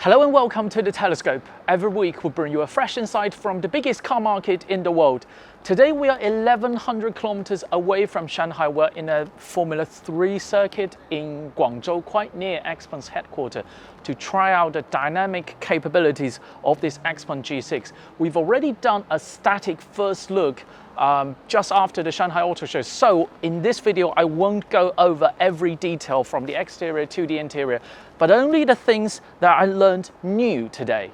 Hello and welcome to The Telescope. Every week we bring you a fresh insight from the biggest car market in the world. Today we are 1,100 kilometers away from Shanghai. We're in a Formula 3 circuit in Guangzhou, quite near XPeng's headquarters, to try out the dynamic capabilities of this XPeng G6. We've already done a static first look just after the Shanghai Auto Show. So in this video, I won't go over every detail from the exterior to the interior, but only the things that I learned new today.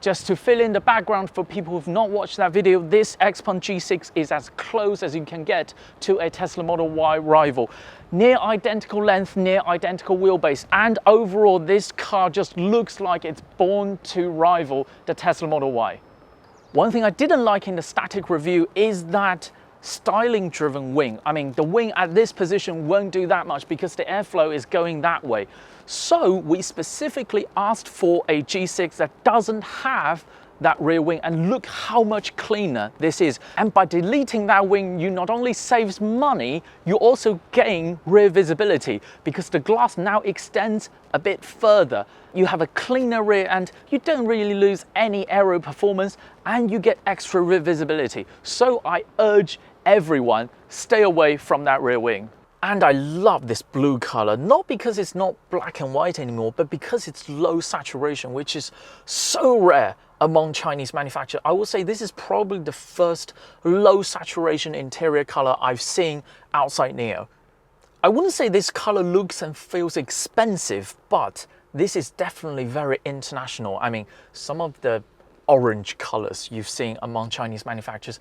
Just to fill in the background for people who've not watched that video, this XPeng G6 is as close as you can get to a Tesla Model Y rival. Near identical length, near identical wheelbase, and overall this car just looks like it's born to rival the Tesla Model Y. One thing I didn't like in the static review is that styling driven wing. I mean, the wing at this position won't do that much because the airflow is going that way. So we specifically asked for a G6 that doesn't have that rear wing, and look how much cleaner this is. And by deleting that wing, you not only saves money, you also gain rear visibility because the glass now extends a bit further. You have a cleaner rear and you don't really lose any aero performance, and you get extra rear visibility. So I urge everyone, stay away from that rear wing. And I love this blue color, not because it's not black and white anymore, but because it's low saturation, which is so rare among Chinese manufacturers. I will say this is probably the first low saturation interior color I've seen outside Neo. I wouldn't say this color looks and feels expensive, but this is definitely very international. I mean, some of the orange colors you've seen among Chinese manufacturers,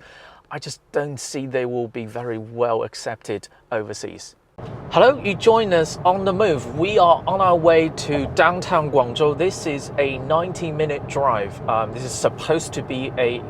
I just don't see they will be very well accepted overseas. Hello, you join us on the move. We are on our way to downtown Guangzhou. This is a 90-minute drive. This is supposed to be a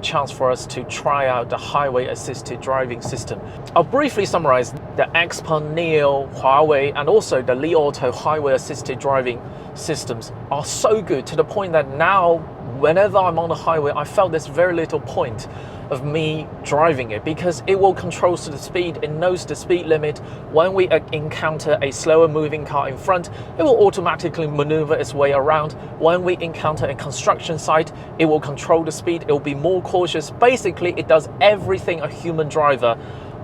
chance for us to try out the highway assisted driving system. I'll briefly summarize. The XPeng Neo, Huawei, and also the Li Auto highway assisted driving systems are so good to the point that now, whenever I'm on the highway, I felt there's very little point of me driving it because it will control the speed, it knows the speed limit. When we encounter a slower moving car in front, it will automatically maneuver its way around. When we encounter a construction site, it will control the speed, it will be more cautious. Basically, it does everything a human driver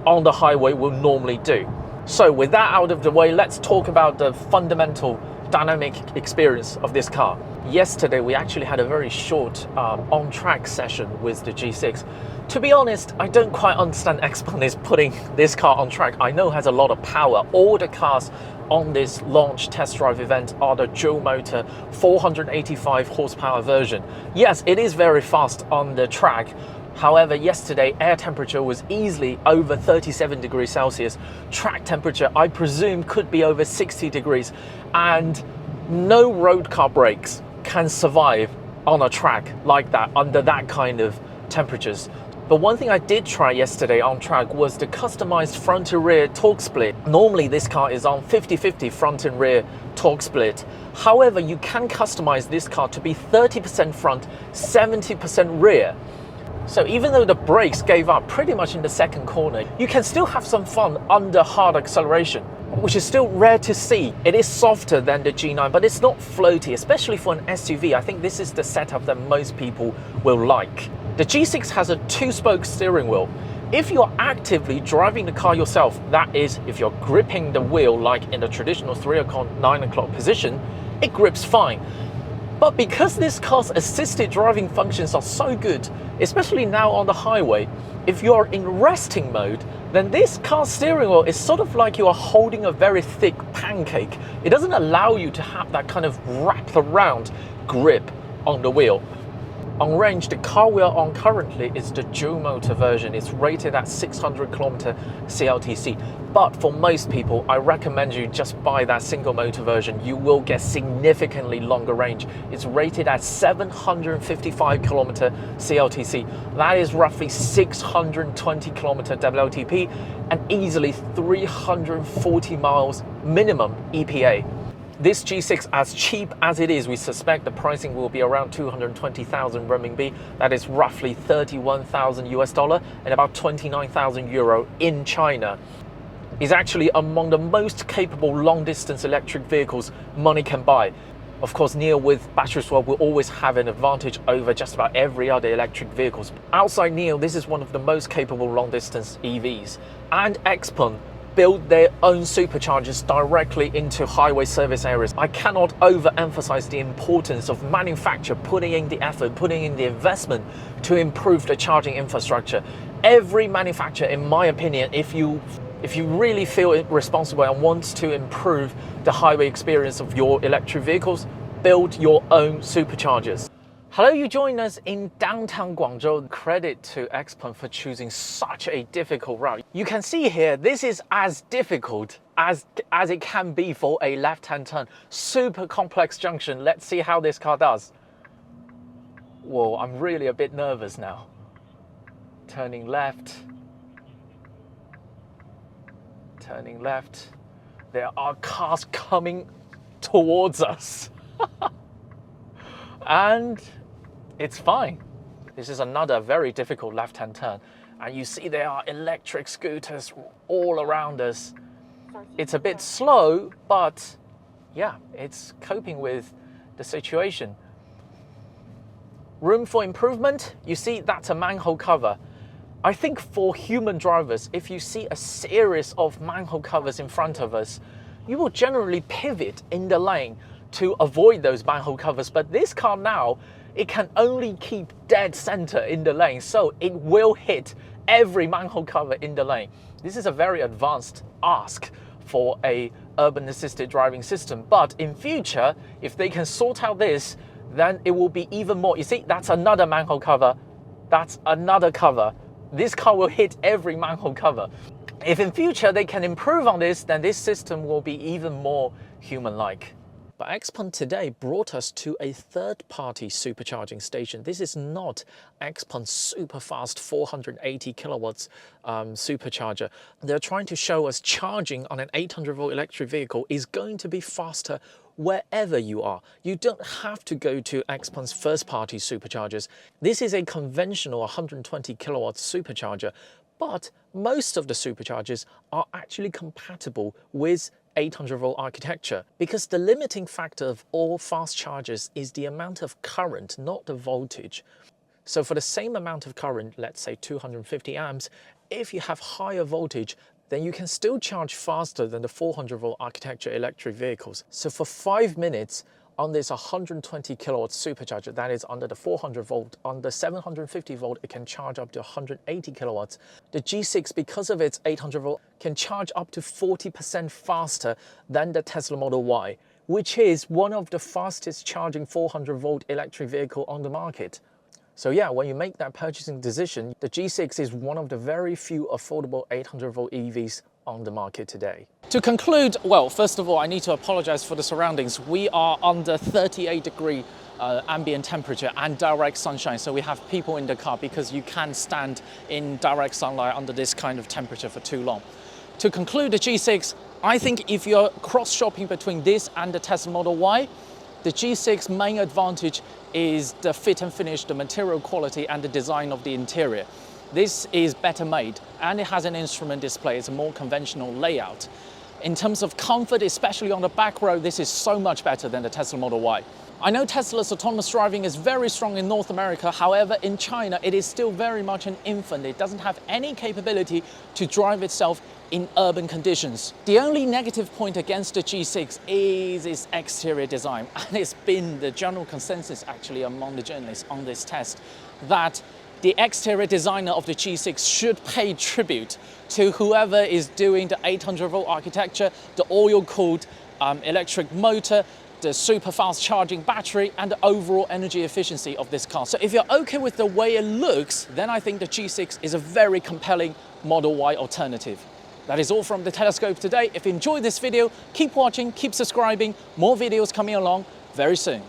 on the highway will normally do. So with that out of the way, let's talk about the fundamental dynamic experience of this car. Yesterday, we actually had a very short on-track session with the G6. To be honest, I don't quite understand XPeng is putting this car on track. I know it has a lot of power. All the cars on this launch test drive event are the dual motor 485 horsepower version. Yes, it is very fast on the track. However, yesterday air temperature was easily over 37 degrees Celsius. Track temperature, I presume, could be over 60 degrees. And no road car brakes can survive on a track like that under that kind of temperatures. But one thing I did try yesterday on track was the customized front to rear torque split. Normally this car is on 50-50 front and rear torque split. However, you can customize this car to be 30% front, 70% rear. So even though the brakes gave up pretty much in the second corner, you can still have some fun under hard acceleration, which is still rare to see. It is softer than the G9, but it's not floaty, especially for an SUV. I think this is the setup that most people will like. The G6 has a 2-spoke steering wheel. If you're actively driving the car yourself, that is, if you're gripping the wheel like in the traditional 3 o'clock, 9 o'clock position, it grips fine. But because this car's assisted driving functions are so good, especially now on the highway, if you're in resting mode, then this car's steering wheel is sort of like you are holding a very thick pancake. It doesn't allow you to have that kind of wrap around grip on the wheel. On range, the car we are on currently is the dual motor version. It's rated at 600 km CLTC. But for most people, I recommend you just buy that single motor version. You will get significantly longer range. It's rated at 755 km CLTC. That is roughly 620 km WLTP and easily 340 miles minimum EPA. This G6, as cheap as it is, we suspect the pricing will be around 220,000 renminbi. That is roughly 31,000 US dollar and about 29,000 euro in China. Is actually among the most capable long-distance electric vehicles money can buy. Of course, NIO with battery swap will always have an advantage over just about every other electric vehicles. Outside NIO, this is one of the most capable long-distance EVs. And XPeng build their own superchargers directly into highway service areas. I cannot overemphasize the importance of manufacturer putting in the effort, putting in the investment to improve the charging infrastructure. Every manufacturer, in my opinion, if you really feel responsible and want to improve the highway experience of your electric vehicles, build your own superchargers. Hello, you join us in downtown Guangzhou. Credit to XPeng for choosing such a difficult route. You can see here, this is as difficult as it can be for a left-hand turn. Super complex junction. Let's see how this car does. Whoa, I'm really a bit nervous now. Turning left. Turning left. There are cars coming towards us. And it's fine. This is another very difficult left-hand turn. And you see there are electric scooters all around us. It's a bit slow, but yeah, it's coping with the situation. Room for improvement? You see, that's a manhole cover. I think for human drivers, if you see a series of manhole covers in front of us, you will generally pivot in the lane to avoid those manhole covers. But this car now, it can only keep dead center in the lane, so it will hit every manhole cover in the lane. This is a very advanced ask for a urban assisted driving system. But in future, if they can sort out this, then it will be even more. You see, that's another manhole cover. That's another cover. This car will hit every manhole cover. If in future they can improve on this, then this system will be even more human-like. But XPeng today brought us to a third-party supercharging station. This is not XPeng's super fast 480 kilowatts supercharger. They're trying to show us charging on an 800-volt electric vehicle is going to be faster wherever you are. You don't have to go to XPeng's first-party superchargers. This is a conventional 120 kilowatts supercharger, but most of the superchargers are actually compatible with 800-volt architecture, because the limiting factor of all fast chargers is the amount of current, not the voltage. So for the same amount of current, let's say 250 amps, if you have higher voltage, then you can still charge faster than the 400-volt architecture electric vehicles. So for 5 minutes on this 120 kilowatt supercharger, that is under the 400 volt, on the 750 volt, it can charge up to 180 kilowatts. The G6, because of its 800 volt, can charge up to 40% faster than the Tesla Model Y, which is one of the fastest charging 400 volt electric vehicle on the market. So yeah, when you make that purchasing decision, the G6 is one of the very few affordable 800 volt EVs on the market today. To conclude, well, first of all, I need to apologize for the surroundings. We are under 38-degree ambient temperature and direct sunshine, so we have people in the car because you can't stand in direct sunlight under this kind of temperature for too long. To conclude the G6, I think if you're cross-shopping between this and the Tesla Model Y, the G6 main advantage is the fit and finish, the material quality and the design of the interior. This is better made and it has an instrument display. It's a more conventional layout. In terms of comfort, especially on the back row, this is so much better than the Tesla Model Y. I know Tesla's autonomous driving is very strong in North America. However, in China, it is still very much an infant. It doesn't have any capability to drive itself in urban conditions. The only negative point against the G6 is its exterior design. And it's been the general consensus actually among the journalists on this test that the exterior designer of the G6 should pay tribute to whoever is doing the 800-volt architecture, the oil-cooled electric motor, the super fast charging battery and the overall energy efficiency of this car. So if you're okay with the way it looks, then I think the G6 is a very compelling Model Y alternative. That is all from the Telescope today. If you enjoyed this video, keep watching, keep subscribing, more videos coming along very soon.